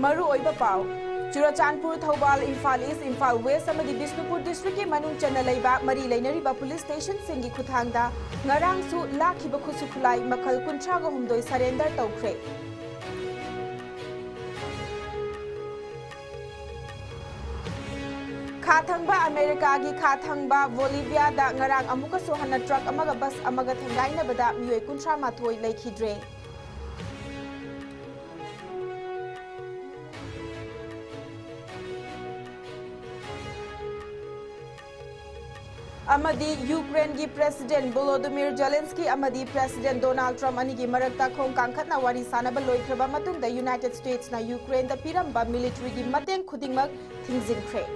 मरु ओइबा पाव Churachandpur Thoubal Imphal east Imphal west अमदी बिष्णुपुर डिस्ट्रिक्ट की मनुंग चन्ना लैबा मरी लैनरिबा पुलिस स्टेशन सिंगी खुथांगदा ngarangsु लाखिबा खुसु खुलाई मखल 39 सरेंडर तौख्रे खाथंगबा अमेरिका की खाथंगबा बोलिविया दा ngarang amuka so hana truck amaga bus amaga thengainabada मियोय 38 लैखिद्रे अमदी यूक्रेन की प्रेसिडेंट वोलोदिमिर जेलेंस्की अमदी प्रेसिडेंट डोनाल्ड ट्रम्प अनी की मरक्ता खोंग कांखतना वारी सानबा लोइख्रबा मतुंगदा यूनाइटेड स्टेट्स ना यूक्रेन दा पिरंबा मिलिटरी की मतेंग खुदिंगमक थिंगजिंख्रे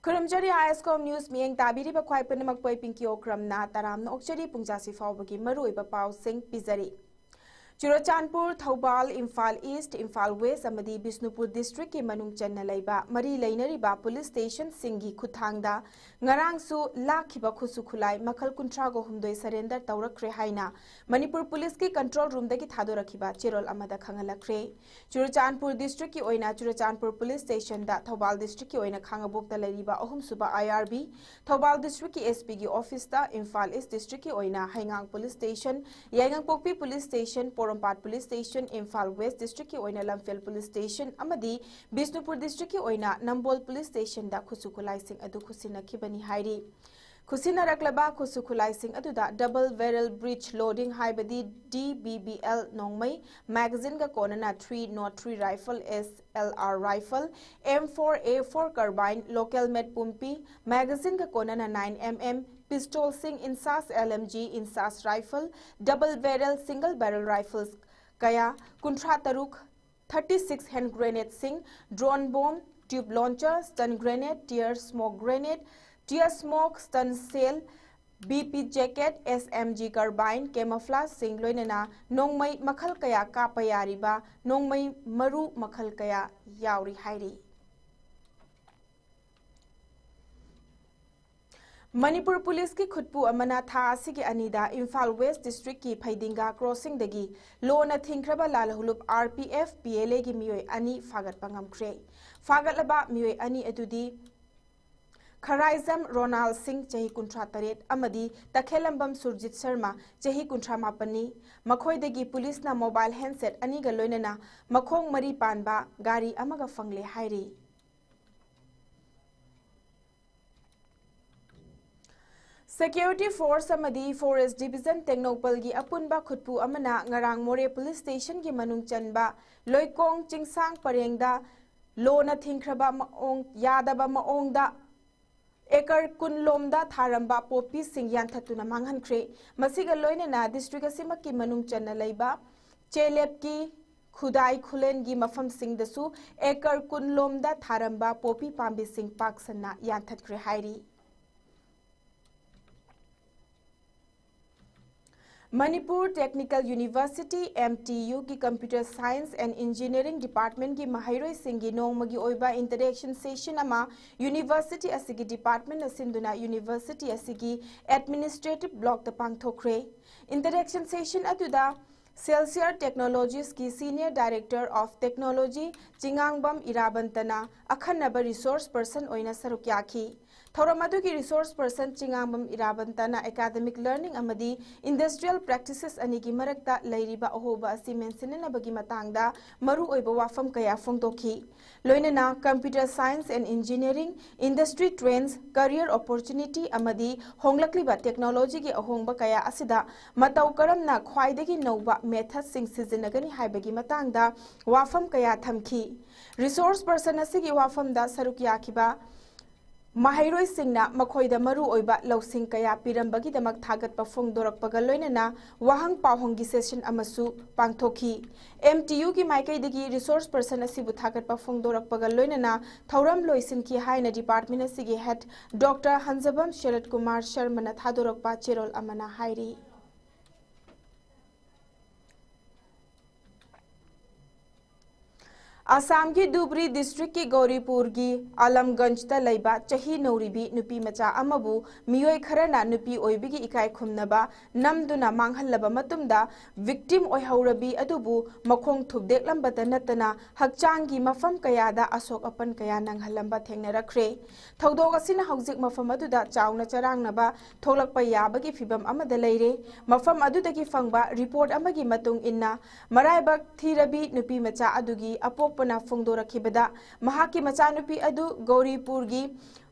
खुरमजरी आईएसकॉम न्यूज मियंग ताबिरी बख्वाई पनमक पोई पिंकियो क्रमना तरामना ओक्चरी पुंगजासी फावबगी मरुइबा पाव सिंह पिजरी चुराचानपुर थौबाल इम्फाल ईस्ट इम्फाल वेस्ट अमदी बिष्णुपुर डिस्ट्रिक्ट की मनुंग चन्ना लैबा मरी लैनरिबा पुलिस स्टेशन सिंगी खुथांगदा ngarangsु लाखिबा खुसु खुलाई मखल 39 सरेंडर तौरख्रे हाइना मणिपुर पुलिस की कंट्रोल रूम दगी थादोरखिबा चेरोल अमदा खंगलख्रे चुराचानपुर डिस्ट्रिक्ट की ओइना चुराचानपुर पुलिस स्टेशन दा थौबाल डिस्ट्रिक्ट की ओइना खांगबोकता लैरिबा अहुमसुबा आईआरबी थौबाल डिस्ट्रिक्ट की एसपी की ऑफिस दा इम्फाल ईस्ट डिस्ट्रिक्ट की ओइना Heingang police station Yaingangpokpi police station Porompat police station Imphal west district की ओइना लमफेल पुलिस स्टेशन अमदी बिष्णुपुर डिस्ट्रिक्ट की ओइना नंबोल पुलिस स्टेशन दा खुसु खुलाइसिंग अदु खुसिनखिबनी हाइरी खुसिनरक्लबा खुसु खुलाइसिंग अदुदा डबल बैरल ब्रिज लोडिंग हाइबदी DBBL नोंगमई मैगजीन का कोनना 303 rifle SLR rifle M4A4 carbine local made पुम्पी मैगजीन का कोनना 9mm पिस्टल सिंह INSAS LMG INSAS rifle double barrel single barrel rifles कया कुंट्रा तरुक 36 हैंड ग्रेनेड सिंह drone bomb tube launcher stun grenade tear smoke grenade tear smoke stun cell BP jacket SMG carbine camouflage सिंह लोइनना नोंगमई मखल कया कापा यारिबा नोंगमई मरु मखल कया यावरी हाइरी मणिपुर पुलिस की खुदपू अमना था असिगे अनिदा इम्फाल वेस्ट डिस्ट्रिक्ट की फैदिंगा क्रॉसिंग दगी लोना थिंख्रबा लालहुलुप RPF PLA की मियोय अनि फागतपा ngamkhre फागतलबा मियोय अनि अदुदी खराइजम रोनाल सिंह चही 38 अमदी तखेलंबम सुरजित शर्मा चही 38 मखोयदगी पुलिस ना मोबाइल हैंडसेट अनिगा लोइनना मखोंग मरी पानबा गाड़ी अमगा फंगले हाइरी सिक्योरिटी फोर्स अमदी फॉरेस्ट डिवीजन टेक्नोपल की अपुनबा खुदपू अमना ngarang मोरे पुलिस स्टेशन की मनुंग चनबा लोइकोंग चिंगसांग परेंगदा लोना थिंख्रबा माओंग यादबा माओंगदा एकर कुनलोमदा थारंबा पोपी सिंह यानथतुना मांगहनख्रे मसिगा लोइनना डिस्ट्रिक्ट असिमक की मनुंग चन्ना लैबा चेलेप की खुदाई खुलेन की मफम सिंह दसु एकर कुनलोमदा थारंबा पोपी पांबी सिंह पाकसना यानथतख्रे हाइरी मणिपुर टेक्निकल यूनिवर्सिटी MTU की computer science and engineering department की महाइरोई सिंगी नोंगमगी ओइबा इंटरेक्शन सेशन अमा यूनिवर्सिटी असिगी डिपार्टमेंट असिंदुना यूनिवर्सिटी असिगी एडमिनिस्ट्रेटिव ब्लॉक द पांगथोख्रे इंटरेक्शन सेशन अदुदा सेल्सियर टेक्नोलॉजीज की senior director of technology Chingangbam इराबंतना अखन्नब रिसोर्स पर्सन ओइना सरुक याखी थौरमदु की रिसोर्स पर्सन चिंगांगबम इराबंतना एकेडमिक लर्निंग अमदी इंडस्ट्रियल प्रैक्टिसेस अनि की मरक्ता लैरिबा अहोबा असि मेंसिननबगी मतंगदा मरु ओइबा वाफम कया फोंदोखी लोइनना computer science and engineering industry trends career opportunity अमदी होंगलक्लिबा टेक्नोलॉजी की अहोंगबा कया असिदा मतौ करमना ख्वाइदगी नौबा मेथड सिंग सिजनगनी हाइबगी मतंगदा वाफम कया थमखी रिसोर्स पर्सन असिगी वाफमदा सरुक याखिबा महाइरोई सिंगना मखोइदा मरु ओइबा लौसिंग कया पिरंबगीदमक थागतपा फोंगदोरकपगा लोइनना वाहंग पाहोंगी सेशन अमसु पांगथोखी MTU की माइकैदगी रिसोर्स पर्सन असिबु थागतपा फोंगदोरकपगा लोइनना थौरम लोइसिनकी हाइना डिपार्टमेंट असिगी हेड डॉक्टर हंजबम शरद कुमार शर्मा थादोरकपा चेरोल अमना हाइरी आसाम की धुबरी डिस्ट्रिक्ट की गौरीपुर की आलमगंज लैबा चाही नौरीबी नुपी मचा अमबु मियोय खरना नुपी ओइबिगी इकाय खुमनबा नमदुना मांगहल्लबा मतुमदा विक्टिम ओइहौरबी अदुबु मखोंग थुबदेकलंबता नतना हकचांगी मफम कयादा अशोक अपन कया नंगहल्लंबा थेंगनरख्रे थौदोग असिना हौजिक मफम अदुदा चाउना चरांगनबा थोलकपा याबगी फिबम अमदा लैरे मफम अदुदगी फंगबा रिपोर्ट अमगी मतुंग इन्ना मरायबक थीरबी नुपी मचा अदुगी अपो पना फोंदोरखिबदा महाकी मचानुपी अदु गौरीपुरगी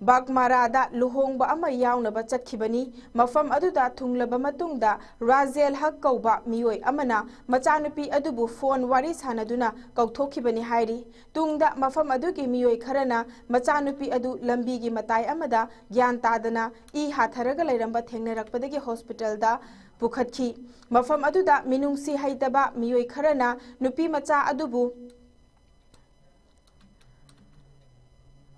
बागमारादा लुहोंगबा अमा यावनबा चटखिबनी मफम अदुदा थुंगलबा मतुंगदा राजेल हक कौबा मियोय अमना मचानुपी अदुबु फोन वारी सानदुना कौथोखिबनी हाइरी तुंगदा मफम अदुगी मियोय खरना मचानुपी अदु लंबीगी मताय अमदा ज्ञान तादना ई हाथरगा लैरंबा थेंगनरकपदगी हॉस्पिटलदा पुखतखी मफम अदुदा मिनुंगसी हैतबा मियोय खरना नुपी मचा अदुबु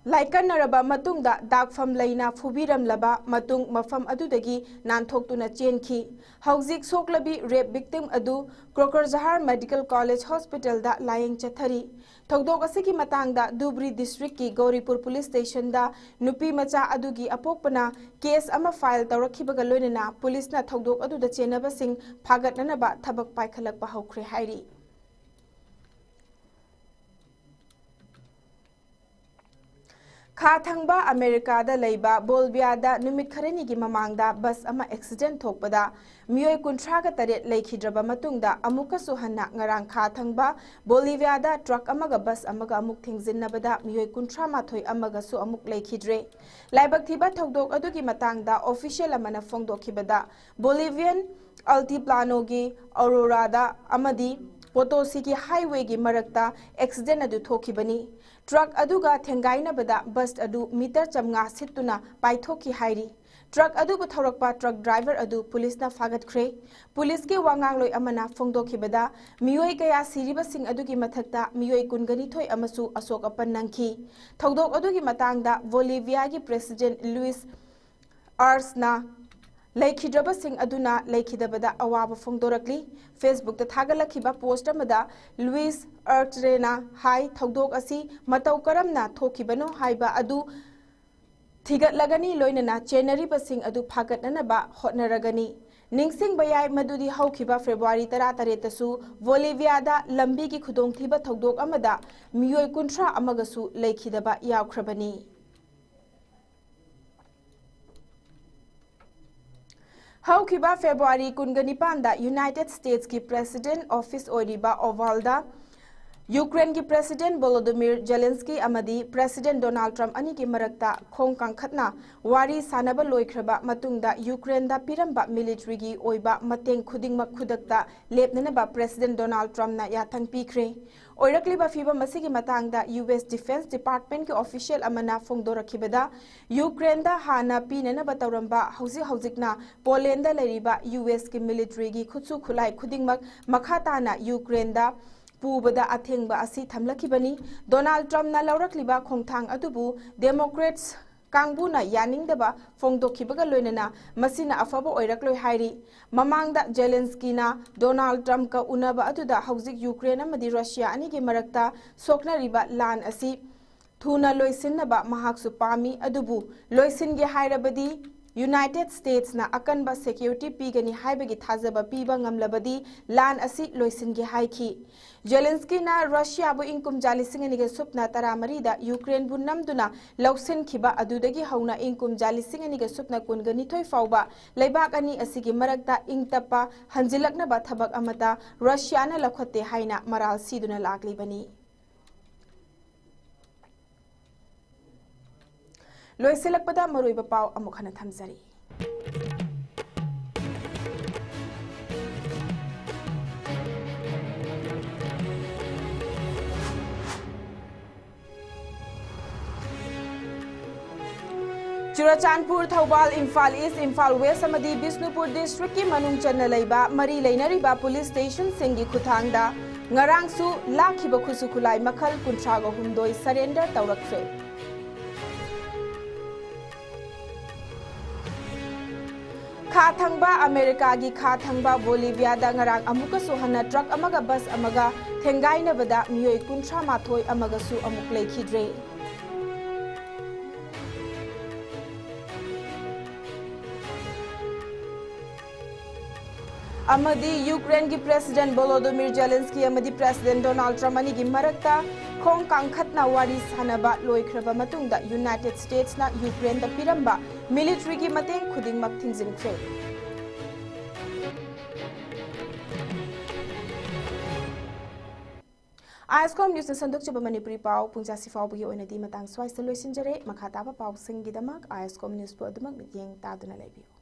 लाइकनरबा मतुंगदा दागफम लैना फुबिरमलबा मतुंग मफम अदुदगी नानथोक्तुना चेनखी हौजिक सोकलबी रेप विक्टिम अदु क्रोकरजहार मेडिकल कॉलेज हॉस्पिटल दा लायंग चथरी थौदोक असिगी मतांगदा धुबरी डिस्ट्रिक्ट की गौरीपुर पुलिस स्टेशन दा नुपी मचा अदुगी अपोकपना केस अमा फाइल तौरखिबगा लोइनना पुलिसना थौदोक अदुदा चेनबसिंग फागतननबा थबक पाइखलकपा हौख्रे हाइरी खाथंगबा अमेरिका दा लैबा बोल्बियादा नुमित खरनी की ममांगदा बस अमा एक्सीडेंट थोकपदा मियोय 38 लेखिद्रबा मतुंगदा अमुकसु हन्ना ngarang खाथंगबा बोलिवियादा ट्रक अमगा बस अमगा अमुक थिंगजिन्नबदा मियोय 38 अमगासु अमुक लेखिद्रे लाइबक थिबा थौदोक अदुगी मतांगदा ऑफिशियल अमना फोंदोखिबदा बोलिवियन अल्टीप्लानो की औरोरादा अमदी पोतोसी की हाईवे की मरकता एक्सीडेंट अदु थोखिबनी ट्रक अदुगा थेंगाइनबदा बस अदु मीटर 500 सित्तुना पाइथोकी हाइरी ट्रक अदुबु थौरकपा ट्रक ड्राइवर अदु पुलिसना फागतख्रे पुलिस के वांगांगलोय अमना फोंदोखिबदा मियोय कया सिरिबसिंग अदुगी मथक्ता मियोय 22 अमसु अशोक अपन नंखी थौदोक अदुगी मतांगदा बोलिविया की प्रेसिडेंट लुइस आर्सना लेखिद्रबसिंग अदुना लेखिदबदा अवाब फोंदोरकली फेसबुक ता थागलखिबा पोस्ट अमदा लुइस अर्चरेना हाई थौदोक असि मतौ करमना थोखिबनो हाइबा अदु थिगतलगनी लोइनना चेनरिबसिंग अदु फागतननबा होटनरगनी निंगसिंग बयाय मदुदी हौखिबा फेब्रुवारी 13 तसु बोलिवियादा लंबी की खुदोंथिबा थौदोक अमदा मियोय 30 अमगसु लेखिदबा यावख्रबनी हौखिबा फेब्रुवारी 19 यूनाइटेड स्टेट्स की प्रेसिडेंट ऑफिस ओरिबा ओवालदा यूक्रेन की प्रेसिडेंट वोलोदिमिर जेलेंस्की अमदी प्रेसिडेंट डोनाल्ड ट्रम्प अनी की मरकता खोंग कांखतना वारी सानब लोइख्रबा मतुंगदा यूक्रेन दा पिरंबा मिलिटरी की ओइबा मतेंग खुदिंगमक खुदकता लेपननबा प्रेसिडेंट डोनाल्ड ट्रम्प ना याथंग पीख्रे ओइरकलिबा फिबम मसिगी मतांगदा यूएस डिफेंस डिपार्टमेंट के ऑफिशियल अमना फोंदोरखिबदा यूक्रेन दा हाना पीननबा तौरंबा हौजिकना पोलैंड दा लैरिबा यूएस की मिलिटरी की खुदसु खुलाई खुदिंगमक मखाताना यूक्रेन दा पुबदा अथेंगबा असि थमलखिबनी डोनाल्ड ट्रम्प ना लौरखलिबा खोंथांग अदुबु डेमोक्रेट्स कांगबुना यानिंगदबा फोंदोखिबगा लोइनना मसिना अफबा ओइरकलोय हाइरी ममांगदा जेलेंस्कीना डोनाल्ड ट्रम्प का उनबा अदुदा हौजिक यूक्रेन अमदी रशिया अनी के मरकता सोकनरिबा लान असि थुना लोइसिनबा महाक्सु पामी अदुबु लोइसिनगे हाइरबदी यूनाइटेड स्टेट्स ना अकनबा सिक्योरिटी पीगनी हाइबगी थाजबा पीबा ngamlabadi लान असि लोइसिनगे हाइखी जेलेंस्की ना रशिया बु इंकुम जालिसिंगनिगे सुपना तरामरीदा यूक्रेन बु नमदुना लौसिनखिबा अदुदगी हौना इंकुम जालिसिंगनिगे सुपना कुनगनिथोय फावबा लेबाक अनि असिगी मरकता इंगतपा हंजिलकनबा थबक अमता रशिया ना लखते हाइना मराल सीदुना लागलिबनी लोइसिलकपदा मरुइबा पाव अमुक हना थमजरी चुराचानपुर थौबाल इम्फाल ईस्ट इम्फाल वेस्ट अमदी बिष्णुपुर डिस्ट्रिक्ट की मनुंग चन्ना लैबा मरी लैनरिबा पुलिस स्टेशन सिंगी खुथांगदा ngarangsu लाखिबा खुसु खुलाई मखल 38 सरेंडर तौरख्रे खा थंगबा अमेरिका की खा थंगबा बोलिविया दा ngarang amukasु hana truck amaga bus amaga thengainabada miyoi 38 amagasu amuk leikhidre amadi Ukraine की president Volodymyr Zelensky amadi president Donald Trump ani gi marakta khong kangkhatna wari sanaba loikraba matungda United States na Ukraine da piramba military ki mateng khudingmak thinjingkhre ISCOM News Sandok Chaba Manipuri Pau Pungja Sifau Bugi Oina Di Matang Swai Saloisinjare Makhataba Pau Singidamak ISCOM News Po Adumak Mityeng Taduna Lebi